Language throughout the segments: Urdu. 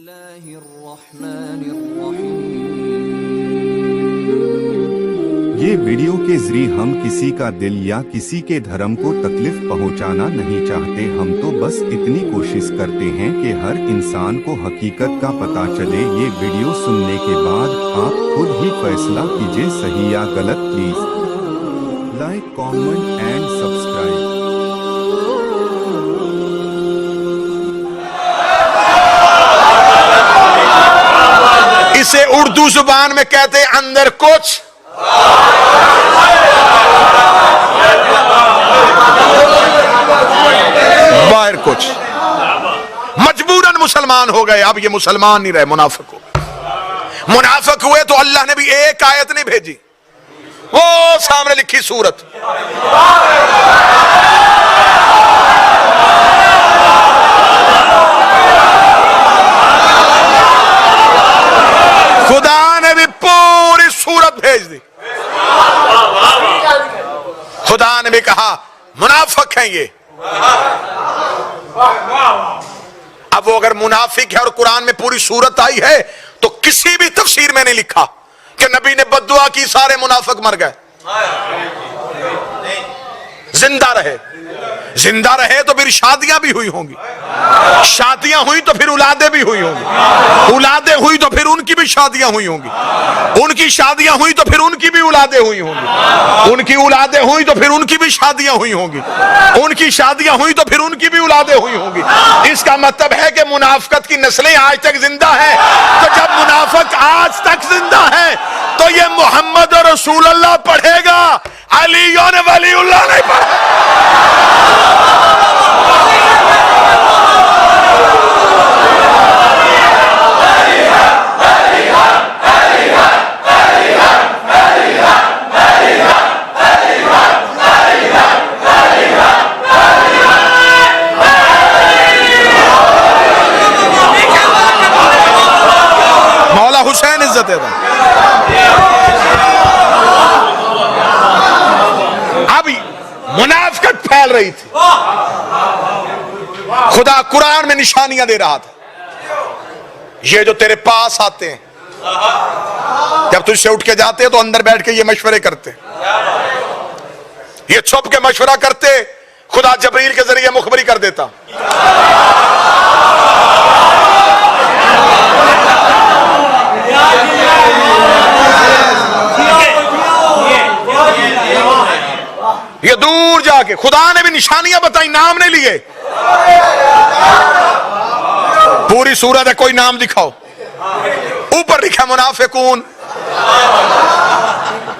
اللہ الرحمن الرحیم۔ یہ ویڈیو کے ذریعے ہم کسی کا دل یا کسی کے دھرم کو تکلیف پہنچانا نہیں چاہتے، ہم تو بس اتنی کوشش کرتے ہیں کہ ہر انسان کو حقیقت کا پتہ چلے۔ یہ ویڈیو سننے کے بعد آپ خود ہی فیصلہ کیجئے صحیح یا غلط۔ Please like, comment and subscribe. اسے اردو زبان میں کہتے ہیں اندر کچھ باہر کچھ۔ مجبوراً مسلمان ہو گئے، اب یہ مسلمان نہیں رہے، منافق ہو گئے۔ منافق ہوئے تو اللہ نے بھی ایک آیت نہیں بھیجی، وہ سامنے لکھی سورت۔ خدا نے بھی پوری سورت بھیج دی۔ خدا نے بھی کہا منافق ہیں یہ۔ اب وہ اگر منافق ہے اور قرآن میں پوری سورت آئی ہے تو کسی بھی تفسیر میں نہیں لکھا کہ نبی نے بد دعا کی سارے منافق مر گئے۔ زندہ رہے، زندہ رہے تو پھر شادیاں بھی ہوئی ہوں گی، شادیاں ہوئی تو پھر اولادیں بھی ہوئی ہوں گی، اولادیں ہوئی تو پھر ان کی بھی شادیاں ہوئی ہوں گی، ان کی شادیاں ہوئی تو پھر ان کی بھی اولادیں ہوئی ہوں گی، ان کی اولادیں ہوئی تو پھر ان کی بھی شادیاں ہوئی ہوں گی، ان کی شادیاں ہوئی تو پھر ان کی بھی اولادیں ہوئی ہوں گی۔ اس کا مطلب ہے کہ منافقت کی نسلیں آج تک زندہ ہیں۔ تو جب منافق آج تک زندہ ہے تو یہ محمد رسول اللہ پڑھے گا، علی ولی اللہ نہیں پڑھے گا۔ مولا حسین عزت ہے۔ اب منافقت پھیل رہی تھی، خدا قرآن میں نشانیاں دے رہا تھا۔ یہ جو تیرے پاس آتے ہیں، جب تجھ سے اٹھ کے جاتے تو اندر بیٹھ کے یہ مشورے کرتے، یہ چھپ کے مشورہ کرتے، خدا جبریل کے ذریعے مخبری کر دیتا۔ یہ دور جا کے خدا نے بھی نشانیاں بتائی، نام نہیں لیے۔ پوری سورت ہے، کوئی نام دکھاؤ، اوپر لکھا منافقون،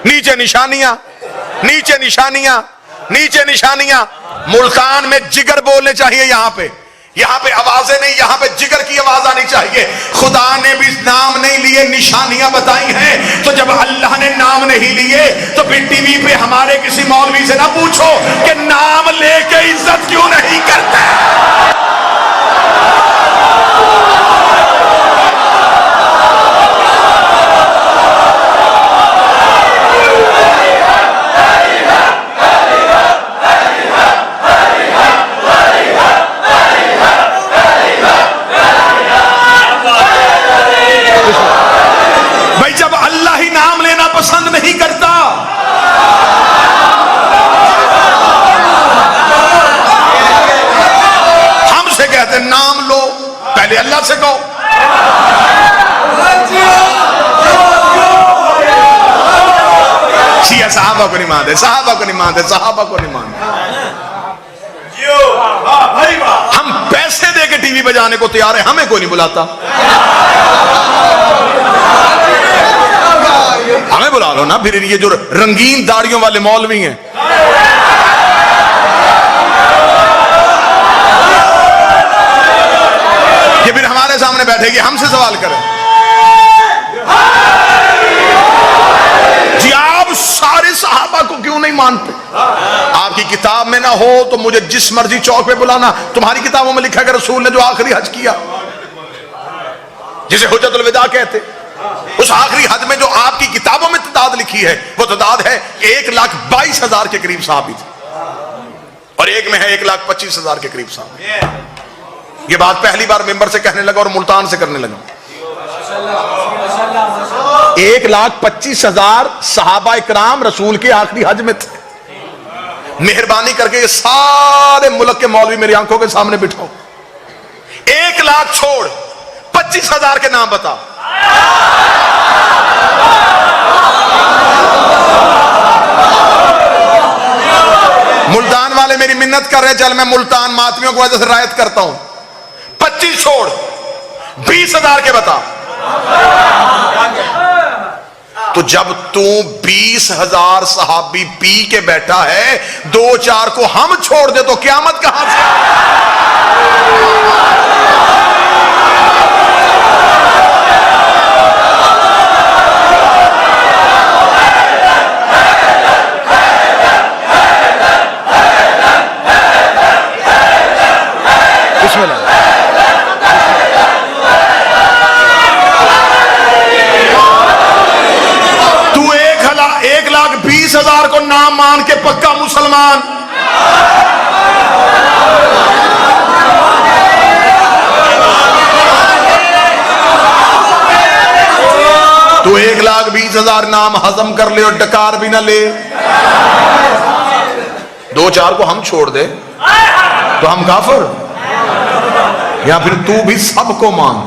نیچے نشانیاں، نیچے نشانیاں، نیچے نشانیاں۔ ملتان میں جگر بولنے چاہیے، یہاں پہ آوازیں نہیں، یہاں پہ جگر کی آواز آنی چاہیے۔ خدا نے بھی نام نہیں لیے، نشانیاں بتائی ہیں۔ تو جب اللہ نے نام نہیں لیے تو پھر ٹی وی پہ ہمارے کسی مولوی سے نہ پوچھو کہ نام لے کے عزت کیوں نہیں کرتے۔ پسند نہیں کرتا، ہم سے کہتے نام لو، پہلے اللہ سے کہو۔ شیعہ صحابہ کو نہیں مانتے، صحابہ کو نہیں مانتے، صحابہ کو نہیں مانتے۔ ہم پیسے دے کے ٹی وی بجانے کو تیار ہیں، ہمیں کوئی نہیں بلاتا۔ ہمیں بلا لو نا، پھر یہ جو رنگین داڑیوں والے مولوی ہیں، یہ پھر ہمارے سامنے بیٹھے گی، ہم سے سوال کریں۔ جی آپ سارے صحابہ کو کیوں نہیں مانتے؟ آپ کی کتاب میں نہ ہو تو مجھے جس مرضی چوک پہ بلانا، تمہاری کتابوں میں لکھا کہ رسول نے جو آخری حج کیا، جسے حجت الوداع کہتے، اس آخری حج میں جو آپ کی کتابوں میں تعداد لکھی ہے وہ تعداد ہے کہ 1,22,000 کے قریب صحابی تھے، اور ایک میں ہے 1,25,000 کے قریب صحابی۔ یہ بات پہلی بار ممبر سے کہنے لگا اور ملتان سے کرنے لگا. 1,25,000 صحابہ اکرام رسول کے آخری حج میں تھے. مہربانی کر کے یہ سارے ملک کے مولوی میری آنکھوں کے سامنے بٹھاؤ. 1,00,000 چھوڑ 25,000 کے نام بتا. ملتان والے میری منت کر رہے ہیں, چل میں ملتان ماتمیوں کو وجہ سے رعایت کرتا ہوں. 25 چھوڑ 20,000 کے بتا. تو جب تو 20,000 صحابی پی کے بیٹھا ہے, 2-4 کو ہم چھوڑ دے تو قیامت کہاں سے؟ بسم اللہ. تو 1,20,000 کو نام مان کے پکا مسلمان. تو 1,20,000 نام ہضم کر لے اور ڈکار بھی نہ لے. 2-4 کو ہم چھوڑ دے تو ہم کافر, یا پھر تو بھی سب کو مان.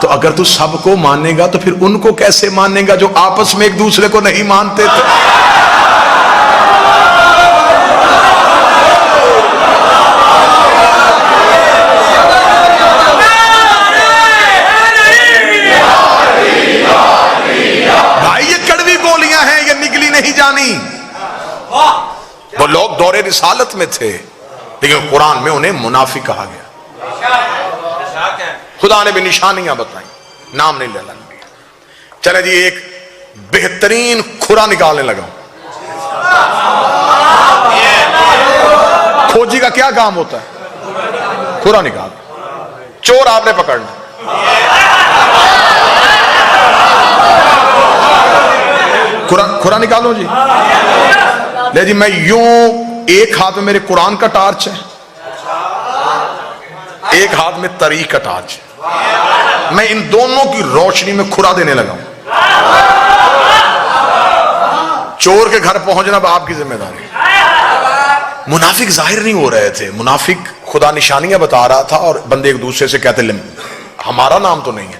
تو اگر تو سب کو مانے گا تو پھر ان کو کیسے مانے گا جو آپس میں ایک دوسرے کو نہیں مانتے تھے؟ بھائی یہ کڑوی گولیاں ہیں, یہ نگلی نہیں جانی. وہ لوگ دور رسالت میں تھے لیکن قرآن میں انہیں منافق کہا گیا. خدا نے بھی نشانیاں بتائیں, نام نہیں لینا. چلے جی ایک بہترین کھرا نکالنے لگا. کھوجی کا کیا کام ہوتا ہے؟ کھرا نکال. چور آپ نے پکڑنا, کھرا نکالو جی. لے جی میں یوں, ایک ہاتھ میں میرے قرآن کا ٹارچ ہے, ایک ہاتھ میں تاریخ کا ٹارچ ہے. میں ان دونوں کی روشنی میں کھرا دینے لگا ہوں. چور کے گھر پہنچنا آپ کی ذمہ داری. منافق ظاہر نہیں ہو رہے تھے. منافق خدا نشانیاں بتا رہا تھا اور بندے ایک دوسرے سے کہتے ہمارا نام تو نہیں ہے.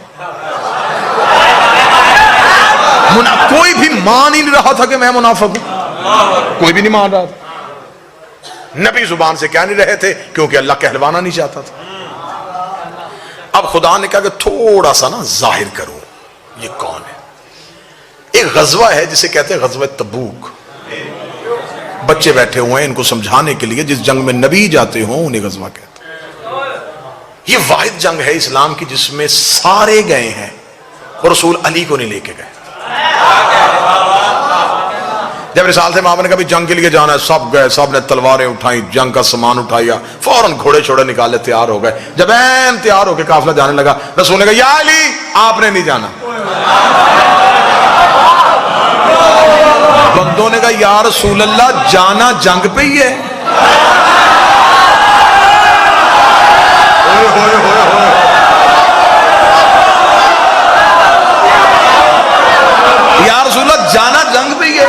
کوئی بھی مان ہی نہیں رہا تھا کہ میں منافق ہوں. کوئی بھی نہیں مان رہا تھا. نبی زبان سے کہہ نہیں رہے تھے کیونکہ اللہ کہلوانا نہیں چاہتا تھا. اب خدا نے کہا کہ تھوڑا سا نا ظاہر کرو یہ کون ہے. ایک غزوہ ہے جسے کہتے ہیں غزوہ تبوک. بچے بیٹھے ہوئے ہیں ان کو سمجھانے کے لیے, جس جنگ میں نبی جاتے ہوں انہیں غزوہ کہتے ہیں. یہ واحد جنگ ہے اسلام کی جس میں سارے گئے ہیں اور رسول علی کو نہیں لے کے گئے. جب رسالت مآب نے کہا جنگ کے لیے جانا ہے, سب گئے, سب نے تلواریں اٹھائیں, جنگ کا سامان اٹھایا, فوراً گھوڑے چھوڑے نکالے, تیار ہو گئے. جب این تیار ہو کے قافلہ جانے لگا, رسول نے کہا یا علی آپ نے نہیں جانا. بندوں نے کہا یا رسول اللہ جانا جنگ پہ ہی ہے. یا رسول اللہ جانا جنگ پہ ہی ہے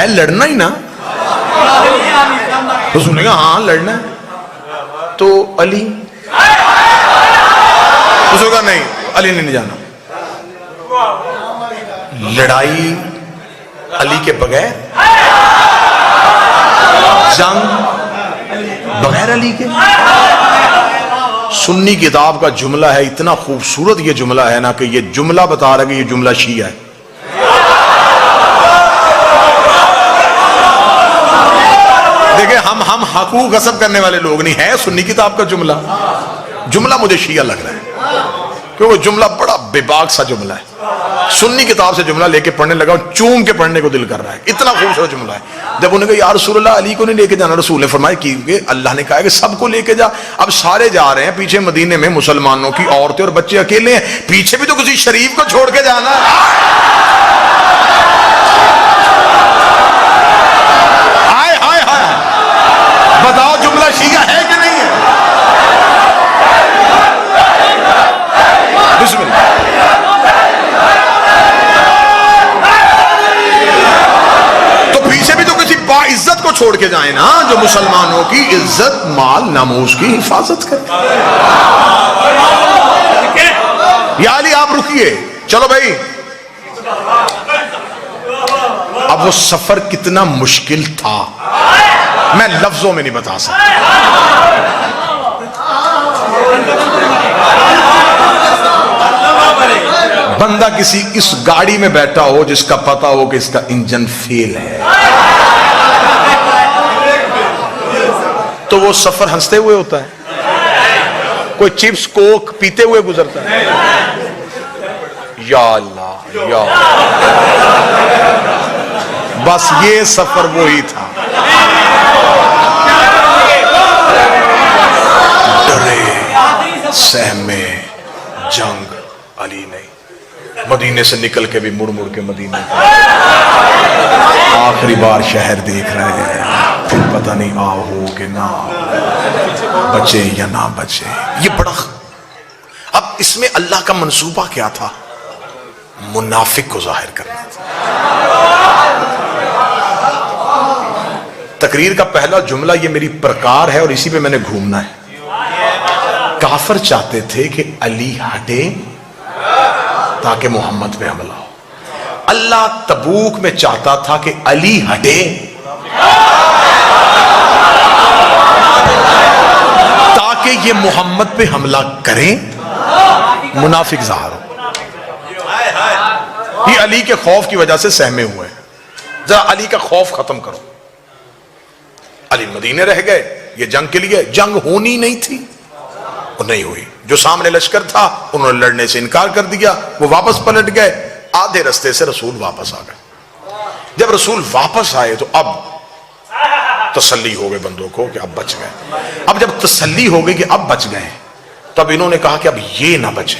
لڑنا ہی نا. رسول نے کہا ہاں لڑنا ہے. تو علی, رسول نے کہا نہیں علی نے نہیں جانا. لڑائی علی کے بغیر, جنگ بغیر علی کے. سنی کتاب کا جملہ ہے, اتنا خوبصورت یہ جملہ ہے نا کہ یہ جملہ بتا رہا ہے کہ یہ جملہ شیعہ ہے. دیکھیں ہم حقوق غصب کرنے والے لوگ نہیں ہیں. سنی کتاب کا جملہ مجھے شیعہ لگ رہا ہے کیونکہ جملہ بڑا بے باک سا جملہ ہے. سنی کتاب سے جملہ لے کے پڑھنے لگا, چوم کے پڑھنے کو دل کر رہا ہے, اتنا خوبصورت جملہ ہے. جب انہوں نے کہا یا رسول اللہ علی کو نہیں لے کے جانا, رسول نے فرمایا کیونکہ اللہ نے کہا کہ سب کو لے کے جا. اب سارے جا رہے ہیں, پیچھے مدینے میں مسلمانوں کی عورتیں اور بچے اکیلے ہیں, پیچھے بھی تو کسی شریف کو چھوڑ کے جانا ہے. ہائے ہائے ہائے, بتاؤ جملہ شیعہ ہے کہ نہیں ہے؟ بسم اللہ. تو پیچھے بھی تو کسی باعزت کو چھوڑ کے جائیں نا جو مسلمانوں کی عزت مال ناموس کی حفاظت کرے. یا علی آپ رکیے, چلو بھائی. اب وہ سفر کتنا مشکل تھا میں لفظوں میں نہیں بتا سکتا. بندہ کسی اس گاڑی میں بیٹھا ہو جس کا پتا ہو کہ اس کا انجن فیل ہے, تو وہ سفر ہنستے ہوئے ہوتا ہے. کوئی چپس کوک پیتے ہوئے گزرتا ہے. یا اللہ یا اللہ. بس یہ سفر وہی تھا. ڈرے سہمے جنگ علی نہیں. مدینے سے نکل کے بھی مڑ مڑ کے مدینے آخری بار شہر دیکھ رہے ہیں, پھر پتہ نہیں آؤ کہ نہ بچے یا نہ بچے. یہ بڑا اب اس میں اللہ کا منصوبہ کیا تھا؟ منافق کو ظاہر کرنا تھا. تقریر کا پہلا جملہ یہ میری پرکار ہے اور اسی پہ میں نے گھومنا ہے. کافر چاہتے تھے کہ علی ہٹے تاکہ محمد پہ حملہ ہو. اللہ تبوک میں چاہتا تھا کہ علی ہٹے تاکہ یہ محمد پہ حملہ کریں, منافق ظاہر ہو. یہ علی کے خوف کی وجہ سے سہمے ہوئے ہیں. ذرا علی کا خوف ختم کرو. علی مدینے رہ گئے, یہ جنگ کے لیے جنگ ہونی نہیں تھی اور نہیں ہوئی. جو سامنے لشکر تھا انہوں نے لڑنے سے انکار کر دیا, وہ واپس پلٹ گئے. آدھے رستے سے رسول واپس آ گئے. جب رسول واپس آئے تو اب تسلی ہو گئے بندوں کو کہ اب بچ گئے. اب جب تسلی ہو گئی کہ اب بچ گئے, تب انہوں نے کہا کہ اب یہ نہ بچے.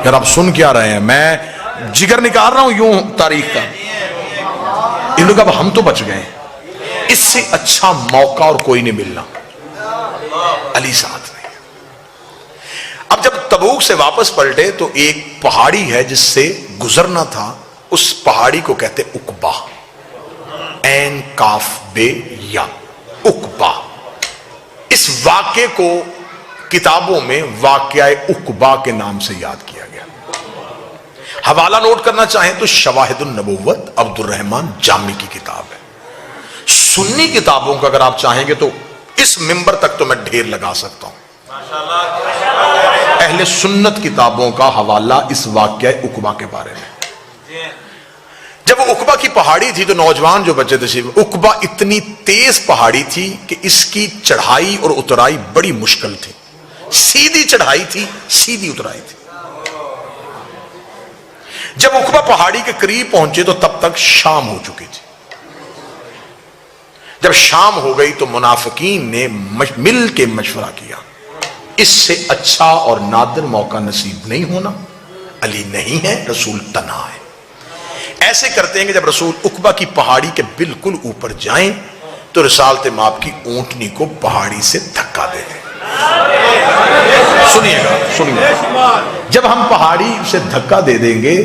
یار آپ سن کیا رہے ہیں؟ میں جگر نکال رہا ہوں یوں تاریخ کا. ان لوگ اب ہم تو بچ گئے, اس سے اچھا موقع اور کوئی نہیں ملنا. علی ساتھ نہیں. اب جب تبوک سے واپس پلٹے تو ایک پہاڑی ہے جس سے گزرنا تھا, اس پہاڑی کو کہتے عقبہ. عین کاف بے یا عقبہ. اس واقعے کو کتابوں میں واقعہ عقبہ کے نام سے یاد کیا گیا. حوالہ نوٹ کرنا چاہیں تو شواہد النبوت عبد الرحمن جامی کی کتاب ہے. سنی کتابوں کا اگر آپ چاہیں گے تو اس منبر تک تو میں ڈھیر لگا سکتا ہوں. اہل سنت کتابوں کا حوالہ اس واقعہ عقبہ کے بارے میں. جب وہ عقبہ کی پہاڑی تھی تو نوجوان جو بچے تھے, عقبہ اتنی تیز پہاڑی تھی کہ اس کی چڑھائی اور اترائی بڑی مشکل تھی. سیدھی چڑھائی تھی, سیدھی اترائی تھی. جب عقبہ پہاڑی کے قریب پہنچے تو تب تک شام ہو چکی تھی. جب شام ہو گئی تو منافقین نے مل کے مشورہ کیا, اس سے اچھا اور نادر موقع نصیب نہیں ہونا. علی نہیں ہے, رسول تنہا ہے. ایسے کرتے ہیں کہ جب رسول عقبہ کی پہاڑی کے بالکل اوپر جائیں تو رسالت مآب کی اونٹنی کو پہاڑی سے دھکا دے دیں. سنیے گا, جب ہم پہاڑی سے دھکا دے دیں گے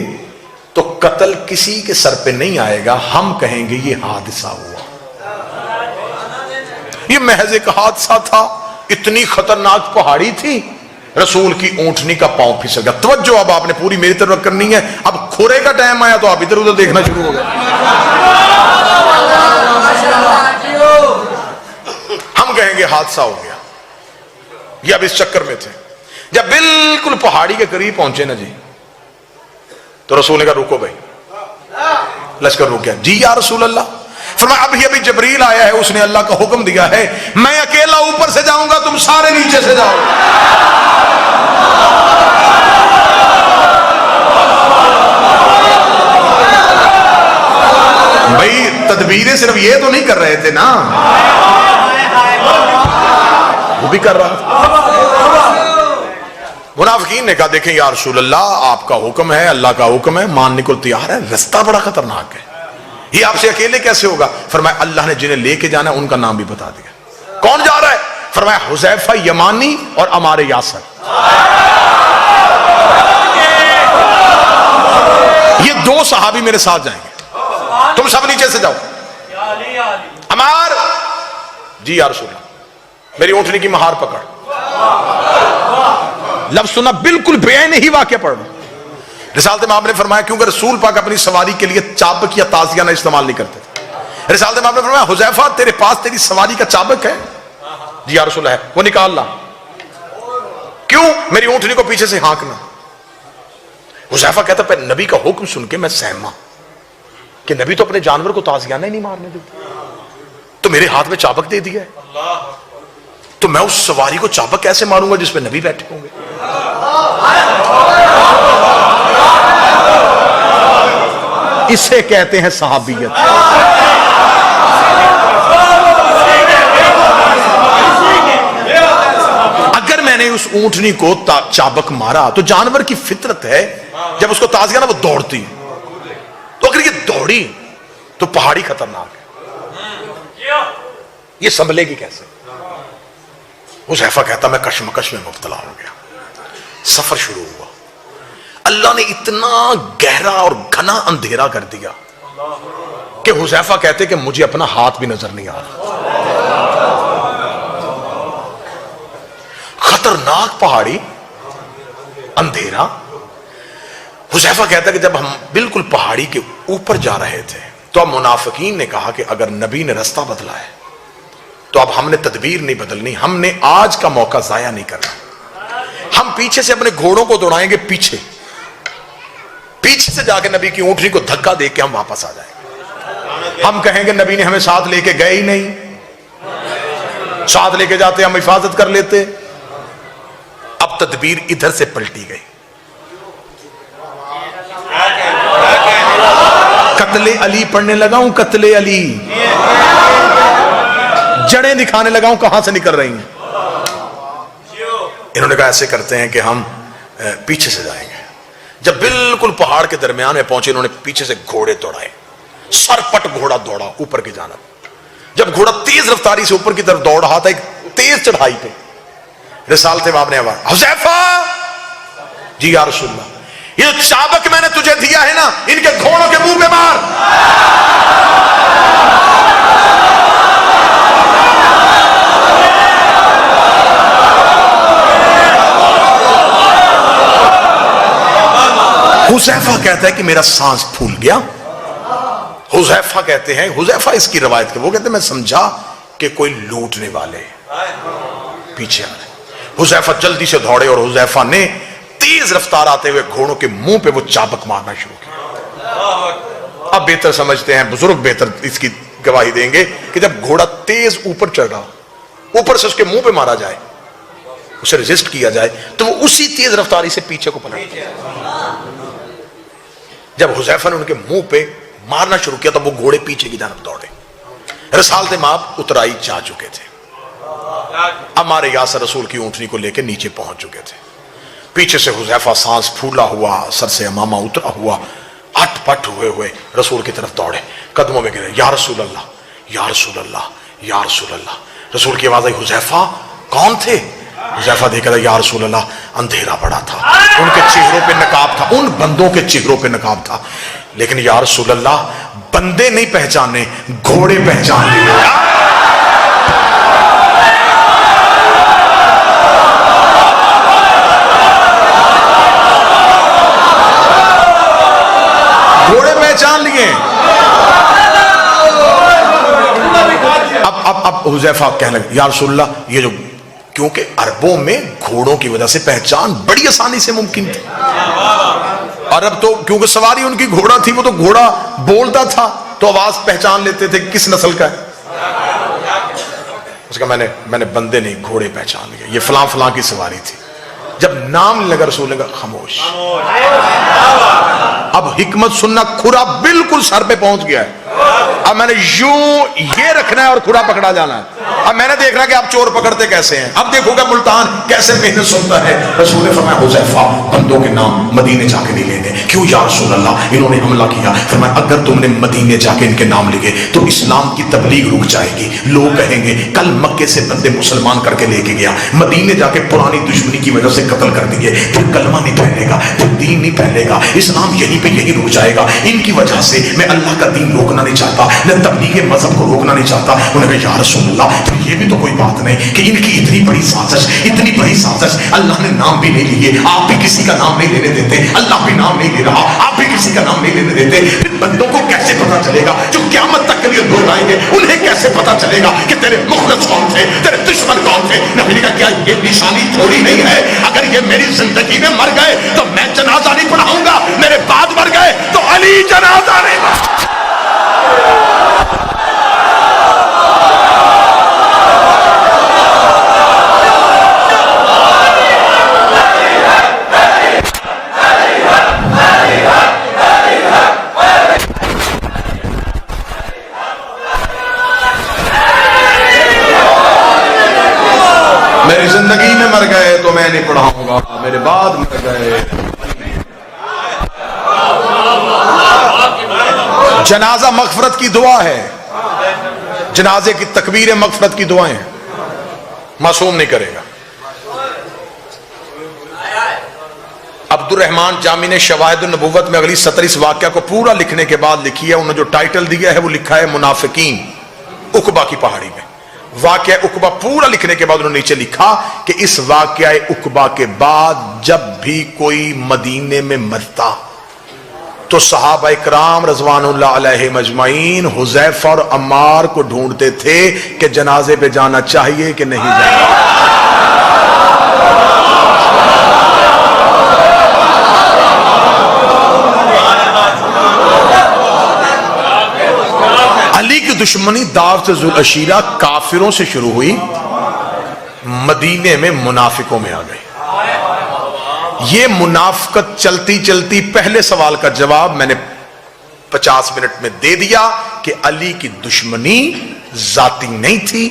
تو قتل کسی کے سر پہ نہیں آئے گا, ہم کہیں گے یہ حادثہ ہوا. یہ محض ایک حادثہ تھا. اتنی خطرناک پہاڑی تھی, رسول کی اونٹنی کا پاؤں پھسل گیا. توجہ اب آپ نے پوری میری طرف کرنی ہے. اب کھورے کا ٹائم آیا تو آپ ادھر ادھر دیکھنا شروع ہو گئے. ہم کہیں گے حادثہ ہو گیا. یہ اب اس چکر میں تھے. جب بالکل پہاڑی کے قریب پہنچے نا جی, تو رسول نے کہا رکو بھائی. لشکر رک گیا. جی یا رسول اللہ. فرمایا ابھی جبریل آیا ہے, اس نے اللہ کا حکم دیا ہے, میں اکیلا اوپر سے جاؤں گا, تم سارے نیچے سے جاؤ. بھائی تدبیریں صرف یہ تو نہیں کر رہے تھے نا, وہ بھی کر رہا تھا. منافقین نے کہا دیکھیں یا رسول اللہ, آپ کا حکم ہے, اللہ کا حکم ہے, ماننے کو تیار ہے, رستہ بڑا خطرناک ہے. یہ آپ سے اکیلے کیسے ہوگا؟ فرمایا اللہ نے جنہیں لے کے جانا ان کا نام بھی بتا دیا. کون جا رہا ہے؟ فرمایا حذیفہ یمانی اور عمار یاسر. یہ دو صحابی میرے ساتھ جائیں گے. تم سب نیچے سے جاؤ. عمار جی یا رسول اللہ میری اونٹنی کی مہار پکڑ. لفظ سنا بالکل بعین ہی واقعہ پڑھ رہا. رسالت مآب نے فرمایا کیونکہ رسول پاک اپنی سواری کے لیے چابک یا تازیہ نہ استعمال نہیں کرتے. رسالت مآب نے فرمایا حذیفہ تیرے پاس تیری سواری کا چابک ہے؟ جی یا رسول اللہ ہے. وہ نکال لا. کیوں؟ میری اونٹنی کو پیچھے سے ہانکنا. حذیفہ کہتا پہ نبی کا حکم سن کے میں سہما کہ نبی تو اپنے جانور کو تازیانہ ہی نہیں مارنے دیتے, تو میرے ہاتھ میں چابک دے دیا ہے, تو میں اس سواری کو چابک کیسے ماروں گا جس پہ نبی بیٹھے ہوں گے؟ اسے کہتے ہیں صحابیت. اگر میں نے اس اونٹنی کو چابک مارا تو جانور کی فطرت ہے جب اس کو تازیہ نا وہ دوڑتی ہے, تو اگر یہ دوڑی تو پہاڑی خطرناک ہے, یہ سنبھلے گی کیسے؟ حذیفہ کہتا میں کشمکش میں مبتلا ہو گیا. سفر شروع ہوا. اللہ نے اتنا گہرا اور گھنا اندھیرا کر دیا کہ حذیفہ کہتے کہ مجھے اپنا ہاتھ بھی نظر نہیں آ رہا. خطرناک پہاڑی, اندھیرا. حذیفہ کہتا ہے کہ جب ہم بالکل پہاڑی کے اوپر جا رہے تھے تو اب منافقین نے کہا کہ اگر نبی نے رستہ بدلا ہے تو اب ہم نے تدبیر نہیں بدلنی, ہم نے آج کا موقع ضائع نہیں کرنا. ہم پیچھے سے اپنے گھوڑوں کو دوڑائیں گے, پیچھے سے جا کے نبی کی اونٹنی کو دھکا دے کے ہم واپس آ جائیں گے. ہم کہیں گے نبی نے ہمیں ساتھ لے کے گئے ہی نہیں, ساتھ لے کے جاتے ہم حفاظت کر لیتے. اب تدبیر ادھر سے پلٹی گئی. قتل علی پڑھنے لگا ہوں, قتل علی جڑیں دکھانے لگا ہوں کہاں سے نکل رہی ہیں. انہوں نے کہا ایسے کرتے ہیں کہ ہم پیچھے سے جائیں گے. جب بالکل پہاڑ کے درمیان میں پہنچے انہوں نے پیچھے سے گھوڑے دوڑائے. سر پٹ گھوڑا دوڑا اوپر کی جانب. جب گھوڑا تیز رفتاری سے اوپر کی طرف دوڑ رہا تھا ایک تیز چڑھائی پہ, رسالت مآب نے آواز حذیفہ جی یا رسول اللہ یہ چابک میں نے تجھے دیا ہے نا ان کے گھوڑوں کے منہ پہ مار. حذیفہ کہتا ہے کہ میرا سانس پھول گیا. حذیفہ کہتے ہیں, حذیفہ اس کی روایت کے وہ کہتے ہیں میں سمجھا کہ کوئی لوٹنے والے پیچھے آ رہے. حذیفہ جلدی سے دوڑے اور حذیفہ نے تیز رفتار آتے ہوئے گھوڑوں کے منہ پہ وہ چابک مارنا شروع کیا. اب بہتر سمجھتے ہیں, بزرگ بہتر اس کی گواہی دیں گے کہ جب گھوڑا تیز اوپر چڑھ رہا, اوپر سے اس کے منہ پہ مارا جائے, اسے ریزسٹ کیا جائے تو وہ اسی تیز رفتاری سے پیچھے کو پلٹ. جب حذیفہ نے ان کے منہ پہ مارنا شروع کیا تو وہ گھوڑے پیچھے کی جانب دوڑے. رسالت مآب اترائی جا چکے تھے. عمار یاسر رسول کی اونٹنی کو لے کے نیچے پہنچ چکے تھے. پیچھے سے حذیفہ سانس پھولا ہوا, سر سے امامہ اترا ہوا, اٹ پٹ ہوئے رسول کی طرف دوڑے, قدموں میں گرے. یا رسول اللہ, یا رسول اللہ, یا رسول اللہ. رسول کی آواز آئی حذیفہ کون تھے؟ حذیفہ دیکھا یا رسول اللہ اندھیرا پڑا تھا, ان کے چہروں پہ نقاب تھا, ان بندوں کے چہروں پہ نقاب تھا, لیکن یا رسول اللہ بندے نہیں پہچانے, گھوڑے پہچان لیے. گھوڑے پہچان لیے. اب حذیفہ کہنے لگے یا رسول اللہ یہ جو, کیونکہ عربوں میں گھوڑوں کی وجہ سے پہچان بڑی آسانی سے ممکن تھی. عرب تو کیونکہ سواری ان کی گھوڑا تھی, وہ تو گھوڑا بولتا تھا تو آواز پہچان لیتے تھے کس نسل کا ہے. اس کا میں نے بندے نہیں گھوڑے پہچان لیے, یہ فلاں فلاں کی سواری تھی. جب نام لگا رسول نے کہا خاموش. اب حکمت سننا, کھرا بالکل سر پہ پہنچ گیا ہے, اب میں نے یوں یہ رکھنا ہے اور کھرا پکڑا جانا ہے. اب میں نے دیکھ رہا کہ آپ چور پکڑتے کیسے ہیں. اب دیکھو گا ملتان کیسے محنت سنتا ہے. رسول نے فرمایا حذیفہ بندوں کے نام مدینے جا کے نہیں لیتے. کیوں یا رسول اللہ؟ انہوں نے حملہ کیا. فرمایا اگر تم نے مدینے جا کے ان کے نام لکھے تو اسلام کی تبلیغ رک جائے گی. لوگ کہیں گے کل مکے سے بندے مسلمان کر کے لے کے گیا, مدینے جا کے پرانی دشمنی کی وجہ سے قتل کر دیے, پھر کلمہ نہیں پھیلے گا, پھر دین نہیں پھیلے گا, اسلام یہیں پہ یہی رک جائے گا. ان کی وجہ سے میں اللہ کا دین روکنا نہیں چاہتا, میں تبلیغ مذہب کو روکنا نہیں چاہتا. انہوں نے کہا یا رسول اللہ پھر یہ بھی تو کوئی بات نہیں کہ ان کی اتنی بڑی سازش, اتنی بڑی سازش, اللہ نے نام بھی نہیں لیے, آپ بھی کسی کا نام نہیں لینے دیتے, اللہ بھی نام نہیں لے رہا, آپ بھی کسی کا نام نہیں لینے دیتے. پھر بندوں کو کیسے پتا چلے گا جو قیامت تک کے لیے لوگ آئیں گے, انہیں کیسے پتا چلے گا کہ تیرے مخلص کون تھے, تیرے دشمن کون تھے؟ نبی نے کہا کیا یہ نشانی تھوڑی نہیں ہے, اگر یہ میری زندگی میں مر گئے تو میں جنازہ نہیں پڑھاؤں گا, میرے بعد مر گئے تو علی جنازہ نہیں پڑھاؤں. میری زندگی میں مر گئے تو میں نہیں پڑھاؤں گا, میرے بعد مر گئے. جنازہ مغفرت کی دعا ہے, جنازے کی تکبیر مغفرت کی دعائیں معصوم نہیں کرے گا. عبد الرحمن جامی نے شواہد النبوت میں اگلی 17 واقعہ کو پورا لکھنے کے بعد لکھی ہے. انہوں نے جو ٹائٹل دیا ہے وہ لکھا ہے منافقین عقبہ کی پہاڑی میں. واقعہ عقبہ پورا لکھنے کے بعد انہوں نے نیچے لکھا کہ اس واقعہ عقبہ کے بعد جب بھی کوئی مدینے میں مرتا تو صحابہ اکرام رضوان اللہ علیہ مجمعین حذیفہ اور عمار کو ڈھونڈتے تھے کہ جنازے پہ جانا چاہیے کہ نہیں جانا. علی کی دشمنی دعوت ذوالعشیرہ کافروں سے شروع ہوئی, مدینے میں منافقوں میں آ گئی. یہ منافقت چلتی چلتی پہلے سوال کا جواب میں نے 50 منٹ میں دے دیا کہ علی کی دشمنی ذاتی نہیں تھی,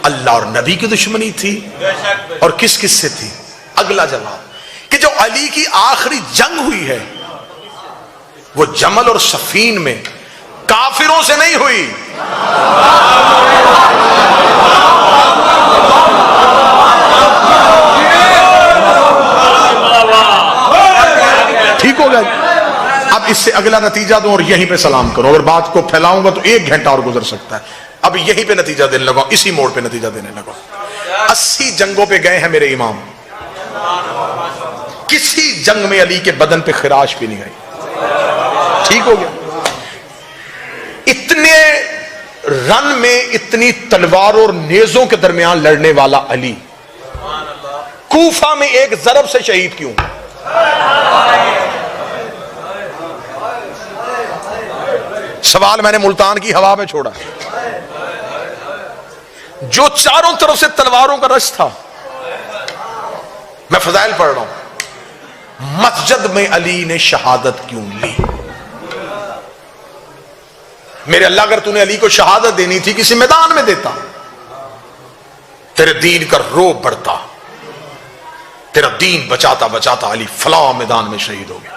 اللہ اور نبی کی دشمنی تھی. اور کس کس سے تھی؟ اگلا جواب کہ جو علی کی آخری جنگ ہوئی ہے وہ جمل اور صفین میں کافروں سے نہیں ہوئی, ٹھیک ہو گیا. اب اس سے اگلا نتیجہ دوں اور یہیں پہ سلام کروں. اگر بات کو پھیلاؤں گا تو 1 گھنٹہ اور گزر سکتا ہے. اب یہیں پہ نتیجہ دینے لگا, اسی موڑ پہ نتیجہ دینے لگا. 80 جنگوں پہ گئے ہیں میرے امام, کسی جنگ میں علی کے بدن پہ خراش بھی نہیں آئی. ٹھیک ہو گیا. اتنے رن میں اتنی تلواروں اور نیزوں کے درمیان لڑنے والا علی کوفہ میں ایک ضرب سے شہید کیوں؟ سوال میں نے ملتان کی ہوا میں چھوڑا. جو چاروں طرف سے تلواروں کا رش تھا, میں فضائل پڑھ رہا ہوں, مسجد میں علی نے شہادت کیوں لی؟ میرے اللہ اگر تو نے علی کو شہادت دینی تھی کسی میدان میں دیتا, تیرے دین کا روب بڑھتا, تیرا دین بچاتا بچاتا علی فلاں میدان میں شہید ہو گیا.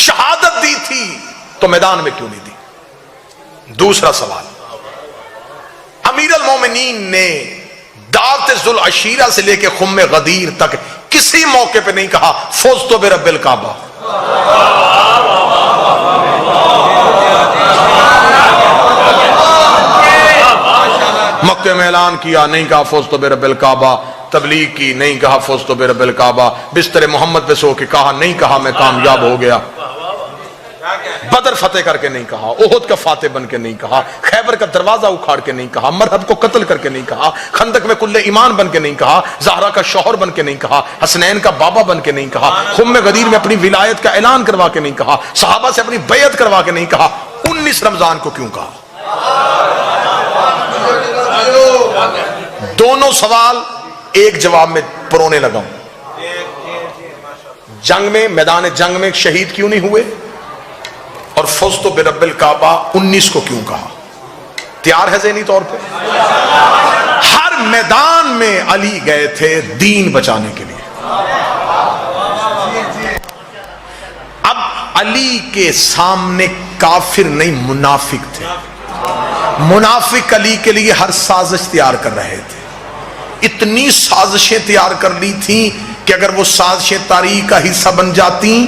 شہادت دی تھی تو میدان میں کیوں نہیں دی؟ دوسرا سوال, امیر المومنین نے دعوت ذوالعشیرہ سے لے کے خم غدیر تک کسی موقع پہ نہیں کہا فزت برب الکعبہ. مکے میں اعلان کیا, نہیں کہا فزت برب الکعبہ. تبلیغ کی, نہیں کہا فزت برب الکعبہ. بستر محمد پہ سو کے کہا, نہیں کہا میں کامیاب ہو گیا. بدر فتح کر کے نہیں کہا, احد کا فاتح بن کے نہیں کہا, خیبر کا دروازہ اکھاڑ کے نہیں کہا, مرحب کو قتل کر کے نہیں کہا, خندق میں کل ایمان بن کے نہیں کہا, زہرا کا شوہر بن کے نہیں کہا, حسنین کا بابا بن کے نہیں کہا, خم غدیر میں اپنی ولایت کا اعلان کروا کے نہیں کہا, صحابہ سے اپنی بیعت کروا کے نہیں کہا. 19 رمضان کو کیوں کہا؟ دونوں سوال ایک جواب میں پرونے لگا ہوں. جنگ میں, میدان جنگ میں شہید کیوں نہیں ہوئے, اور فزت برب الکعبہ 19 کو کیوں کہا؟ تیار ہے ذہنی طور پہ؟ میدان میں علی گئے تھے دین بچانے کے لیے. اب علی کے سامنے کافر نہیں منافق تھے. منافق علی کے لیے ہر سازش تیار کر رہے تھے. اتنی سازشیں تیار کر لی تھیں کہ اگر وہ سازشیں تاریخ کا حصہ بن جاتی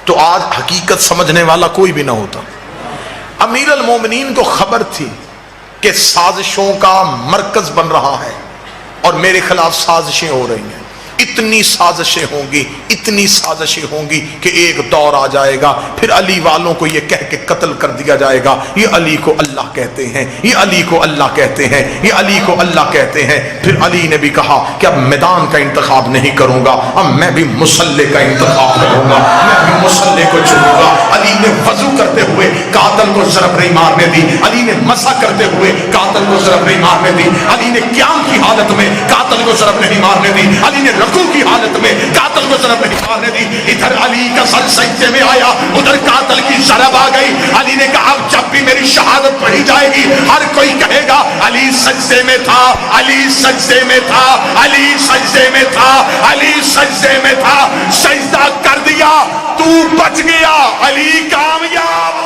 تو آج حقیقت سمجھنے والا کوئی بھی نہ ہوتا. امیر المومنین کو خبر تھی کہ سازشوں کا مرکز بن رہا ہے اور میرے خلاف سازشیں ہو رہی ہیں. اتنی سازشیں ہوں گی, اتنی سازشیں ہوں گی کہ ایک دور آ جائے گا پھر علی والوں کو یہ کہہ کے قتل کر دیا جائے گا یہ علی کو اللہ کہتے ہیں, یہ علی کو اللہ کہتے ہیں, یہ علی کو اللہ کہتے ہیں. پھر علی نے بھی کہا کہ اب میدان کا انتخاب نہیں کروں گا, اب میں بھی مسلح کا انتخاب کروں گا, میں بھی مسلح کو چنوں گا. علی نے وضو کرتے ہوئے قاتل کو ضرب نہیں مارنے دی, علی نے مسح کرتے ہوئے قاتل کو ضرب نہیں مارنے دی, علی نے قیام کی حالت میں قاتل کو ضرب نہیں مارنے دی, علی نے رکوع کی حالت میں قاتل کو ضرب نہیں مارنے دی. ادھر علی کا سر سجدے میں آیا, ادھر قاتل کی ضرب آ گئی. علی نے کہا جب بھی میری شہادت پڑھی جائے گی ہر کوئی کہے گا علی سجدے میں تھا, علی سجدے میں تھا, علی سجدے میں تھا, علی سجدے میں تھا. سجدہ کر دیا, تو بچ گیا, علی کامیاب.